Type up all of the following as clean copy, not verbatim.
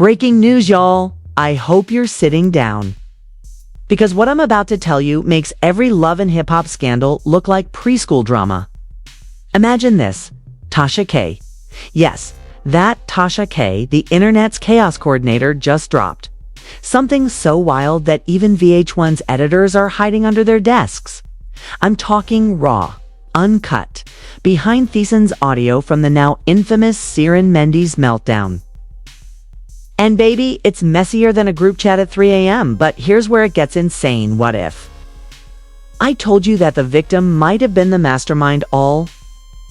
Breaking news, y'all. I hope you're sitting down. Because what I'm about to tell you makes every love and hip-hop scandal look like preschool drama. Imagine this. Tasha K. Yes, that Tasha K, the internet's chaos coordinator, just dropped. Something so wild that even VH1's editors are hiding under their desks. I'm talking raw, uncut, behind-the-scenes audio from the now infamous Mendeecees meltdown. And baby, it's messier than a group chat at 3 a.m., but here's where it gets insane. What if I told you that the victim might have been the mastermind all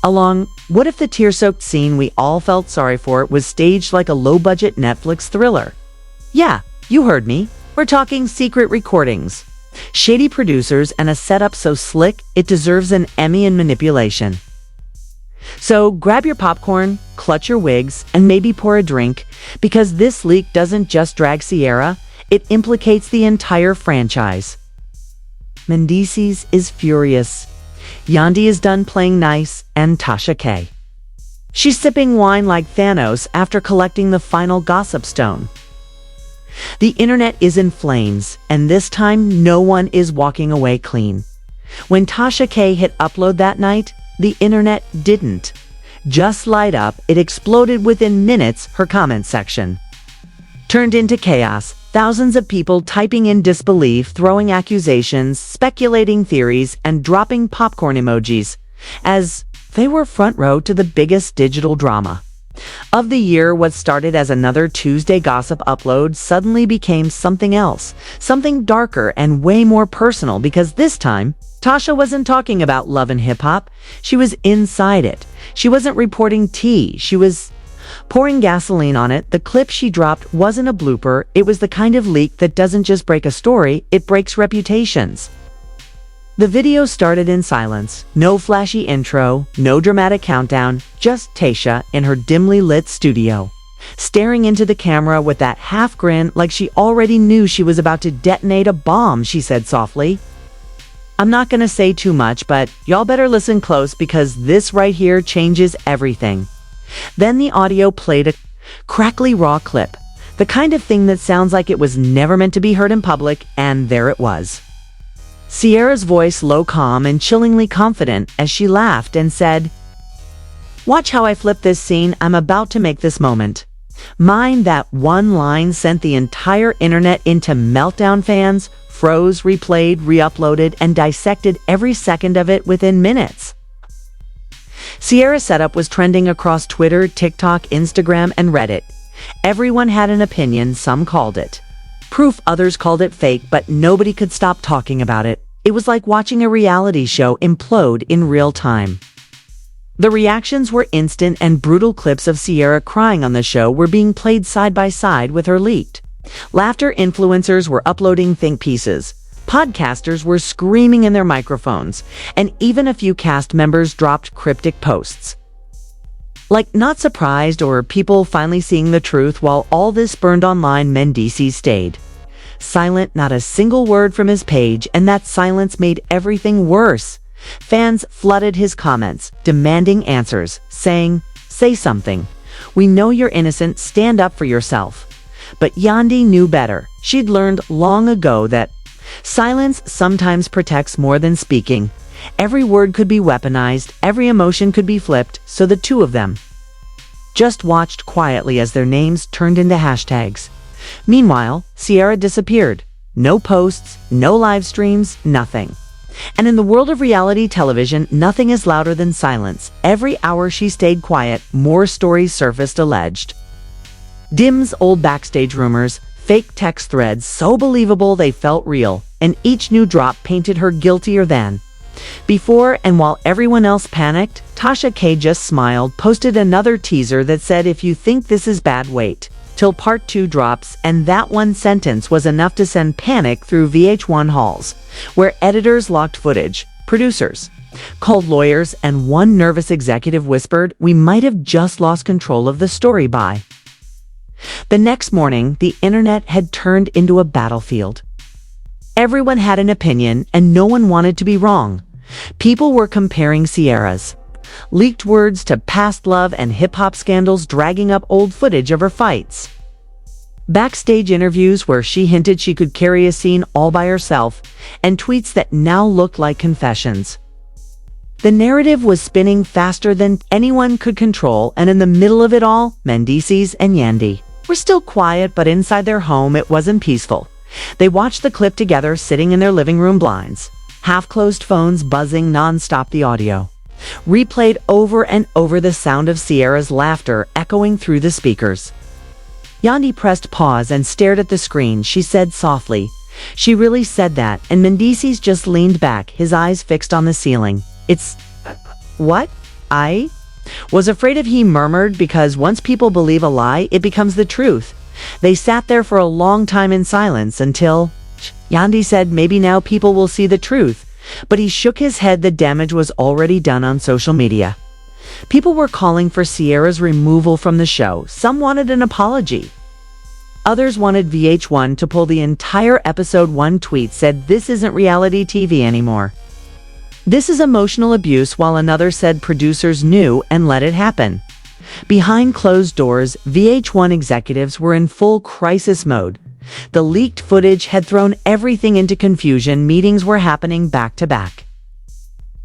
along? What if the tear-soaked scene we all felt sorry for was staged like a low-budget Netflix thriller? Yeah, you heard me. We're talking secret recordings, shady producers, and a setup so slick it deserves an Emmy in manipulation. So grab your popcorn, clutch your wigs, and maybe pour a drink, because this leak doesn't just drag Ciara, it implicates the entire franchise. Mendeecees is furious. Yandy is done playing nice, and Tasha K. She's sipping wine like Thanos after collecting the final gossip stone. The internet is in flames, and this time no one is walking away clean. When Tasha K hit upload that night, the internet didn't just light up, it exploded within minutes. Her comment section turned into chaos. Thousands of people typing in disbelief, throwing accusations, speculating theories, and dropping popcorn emojis, as they were front row to the biggest digital drama of the year. What started as another Tuesday gossip upload suddenly became something else, something darker and way more personal, because this time, Tasha wasn't talking about love and hip-hop. She was inside it. She wasn't reporting tea. She was pouring gasoline on it. The clip she dropped wasn't a blooper. It was the kind of leak that doesn't just break a story, it breaks reputations. The video started in silence. No flashy intro, no dramatic countdown, just Tasha in her dimly lit studio, staring into the camera with that half grin like she already knew she was about to detonate a bomb. She said softly, "I'm not gonna say too much, but y'all better listen close, because this right here changes everything." Then the audio played, a crackly raw clip, the kind of thing that sounds like it was never meant to be heard in public, and there it was. Ciara's voice, low, calm, and chillingly confident, as she laughed and said, "Watch how I flip this scene. I'm about to make this moment mine." That one line sent the entire internet into meltdown. Fans froze, replayed, re-uploaded, and dissected every second of it within minutes. Ciara's setup was trending across Twitter, TikTok, Instagram, and Reddit. Everyone had an opinion. Some called it proof, others called it fake, but nobody could stop talking about it. It was like watching a reality show implode in real time. The reactions were instant, and brutal clips of Ciara crying on the show were being played side by side with her leaked laughter. Influencers were uploading think pieces. Podcasters were screaming in their microphones, and even a few cast members dropped cryptic posts, like "not surprised" or "people finally seeing the truth." While all this burned online, Mendeecees stayed silent, not a single word from his page, and that silence made everything worse. Fans flooded his comments, demanding answers, saying, "Say something. We know you're innocent. Stand up for yourself." But Yandy knew better. She'd learned long ago that silence sometimes protects more than speaking. Every word could be weaponized, every emotion could be flipped, so the two of them just watched quietly as their names turned into hashtags. Meanwhile, Ciara disappeared. No posts, no live streams, nothing. And in the world of reality television, nothing is louder than silence. Every hour she stayed quiet, more stories surfaced. Alleged DMs, old backstage rumors, fake text threads so believable they felt real, and each new drop painted her guiltier than before. And while everyone else panicked, Tasha K just smiled, posted another teaser that said, "If you think this is bad, wait till part 2 drops." And that one sentence was enough to send panic through VH1 halls, where editors locked footage, producers called lawyers, and one nervous executive whispered, "We might have just lost control of the story by." The next morning, the internet had turned into a battlefield. Everyone had an opinion, and no one wanted to be wrong. People were comparing Ciara's leaked words to past love and hip-hop scandals, dragging up old footage of her fights backstage interviews where she hinted she could carry a scene all by herself, and tweets that now looked like confessions. The narrative was spinning faster than anyone could control, and in the middle of it all, Mendeecees and Yandy were still quiet, but inside their home it wasn't peaceful. They watched the clip together, sitting in their living room blinds, half-closed phones buzzing non-stop, the audio replayed over and over, the sound of Sierra's laughter echoing through the speakers. Yandy pressed pause and stared at the screen. She said softly, "She really said that," and Mendeecees just leaned back, his eyes fixed on the ceiling. "It's... what? I was afraid of," he murmured, "because once people believe a lie, it becomes the truth." They sat there for a long time in silence until Yandy said, "Maybe now people will see the truth." But he shook his head. The damage was already done on social media. People were calling for Sierra's removal from the show. Some wanted an apology. Others wanted VH1 to pull the entire episode. One tweet said, "This isn't reality TV anymore. This is emotional abuse," while another said producers knew and let it happen. Behind closed doors, VH1 executives were in full crisis mode. The leaked footage had thrown everything into confusion. Meetings were happening back to back,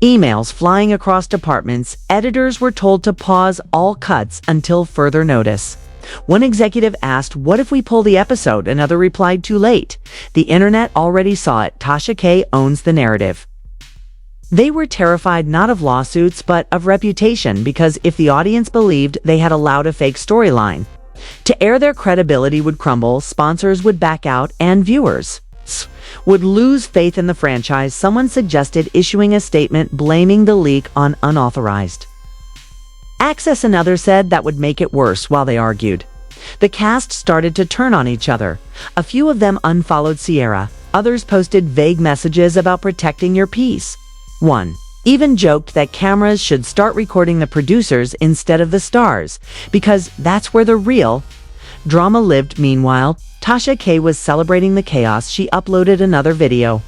emails flying across departments. Editors were told to pause all cuts until further notice. One executive asked, "What if we pull the episode?" Another replied, "Too late. The internet already saw it." Tasha K owns the narrative. They were terrified not of lawsuits but of reputation, because if the audience believed they had allowed a fake storyline to air, their credibility would crumble, sponsors would back out, and viewers would lose faith in the franchise. Someone suggested issuing a statement blaming the leak on unauthorized access. Another said that would make it worse. While they argued, the cast started to turn on each other. A few of them unfollowed Sierra. Others posted vague messages about protecting your peace. One even joked that cameras should start recording the producers instead of the stars, because that's where the real drama lived. Meanwhile, Tasha K was celebrating the chaos. She uploaded another video,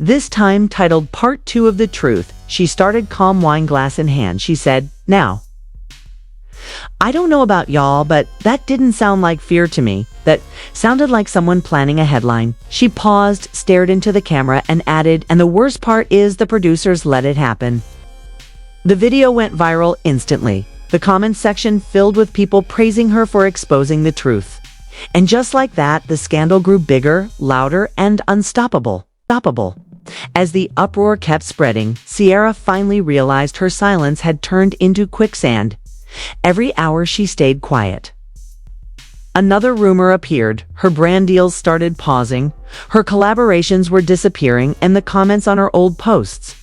this time titled Part 2 of the Truth. She started calm, wine glass in hand. She said, "Now, I don't know about y'all, but that didn't sound like fear to me. That sounded like someone planning a headline." She paused, stared into the camera, and added, "And the worst part is the producers let it happen." The video went viral instantly. The comments section filled with people praising her for exposing the truth. And just like that, the scandal grew bigger, louder, and unstoppable. As the uproar kept spreading, Sierra finally realized her silence had turned into quicksand. Every hour she stayed quiet, another rumor appeared. Her brand deals started pausing, her collaborations were disappearing, and the comments on her old posts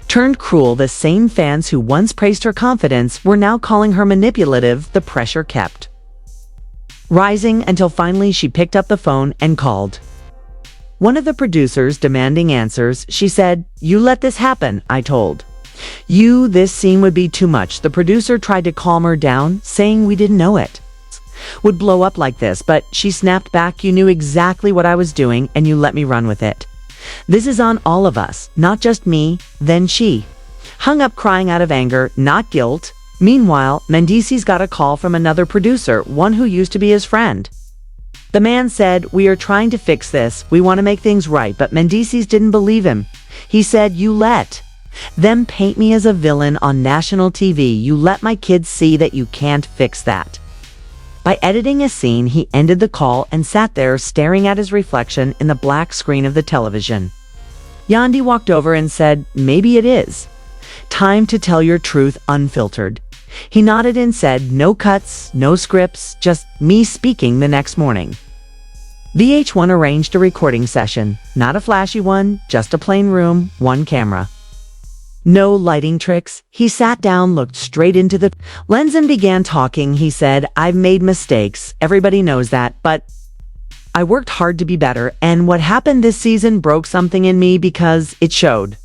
turned cruel. The same fans who once praised her confidence were now calling her manipulative. The pressure kept rising until finally she picked up the phone and called one of the producers, demanding answers. She said, "You let this happen. I told you this scene would be too much." The producer tried to calm her down, saying, "We didn't know it would blow up like this," but she snapped back, "You knew exactly what I was doing, and you let me run with it. This is on all of us, not just me." Then she hung up, crying out of anger, not guilt. Meanwhile, Mendeecees got a call from another producer, one who used to be his friend. The man said, "We are trying to fix this. We want to make things right." But Mendeecees didn't believe him. He said, "You let them paint me as a villain on national TV. You let my kids see that you can't fix that." By editing a scene, he ended the call and sat there staring at his reflection in the black screen of the television. Yandy walked over and said, "Maybe it is time to tell your truth unfiltered." He nodded and said, "No cuts, no scripts, just me speaking." The next morning, VH1 arranged a recording session. Not a flashy one, just a plain room, one camera. No lighting tricks. He sat down, looked straight into the lens, and began talking. He said, "I've made mistakes. Everybody knows that. But I worked hard to be better. And what happened this season broke something in me, because it showed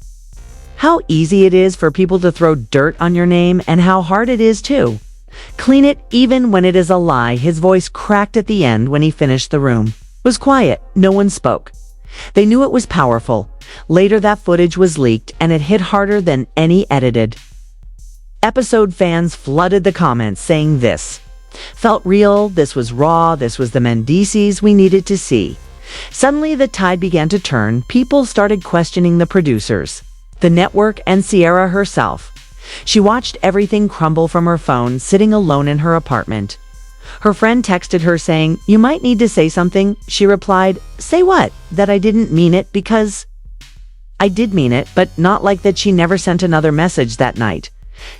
how easy it is for people to throw dirt on your name, and how hard it is to clean it, even when it is a lie." His voice cracked at the end when he finished. The room was quiet. No one spoke. They knew it was powerful. Later, that footage was leaked, and it hit harder than any edited episode. Fans flooded the comments saying this Felt real, this was raw, this was the Mendeecees we needed to see. Suddenly the tide began to turn, people started questioning the producers, the network, and Sierra herself. She watched everything crumble from her phone, sitting alone in her apartment. Her friend texted her saying, "You might need to say something." She replied, "Say what? That I didn't mean it, because I did mean it, but not like that." She never sent another message that night.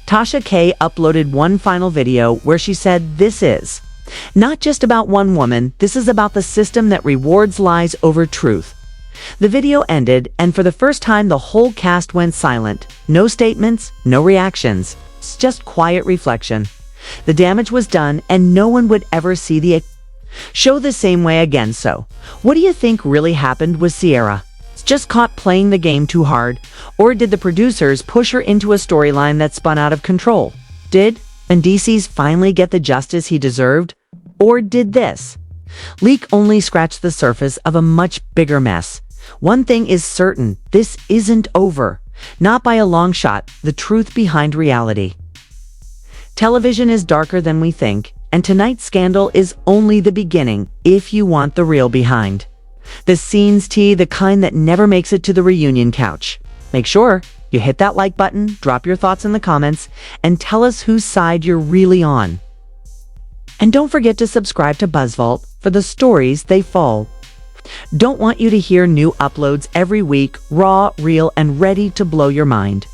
Tasha K uploaded one final video where she said, "This is not just about one woman, this is about the system that rewards lies over truth." The video ended, and for the first time the whole cast went silent. No statements, no reactions. It's just quiet reflection. The damage was done, and no one would ever see the show the same way again. So, what do you think really happened with Sierra? Just caught playing the game too hard? Or did the producers push her into a storyline that spun out of control? Did Mendeecees finally get the justice he deserved? Or did this leak only scratch the surface of a much bigger mess? One thing is certain, this isn't over. Not by a long shot, the truth behind reality. Television is darker than we think, and tonight's scandal is only the beginning if you want the real behind. The scenes tea, the kind that never makes it to the reunion couch. Make sure you hit that like button, drop your thoughts in the comments, and tell us whose side you're really on. And don't forget to subscribe to BuzzVault for the stories they fall. Don't want you to hear new uploads every week, raw, real, and ready to blow your mind.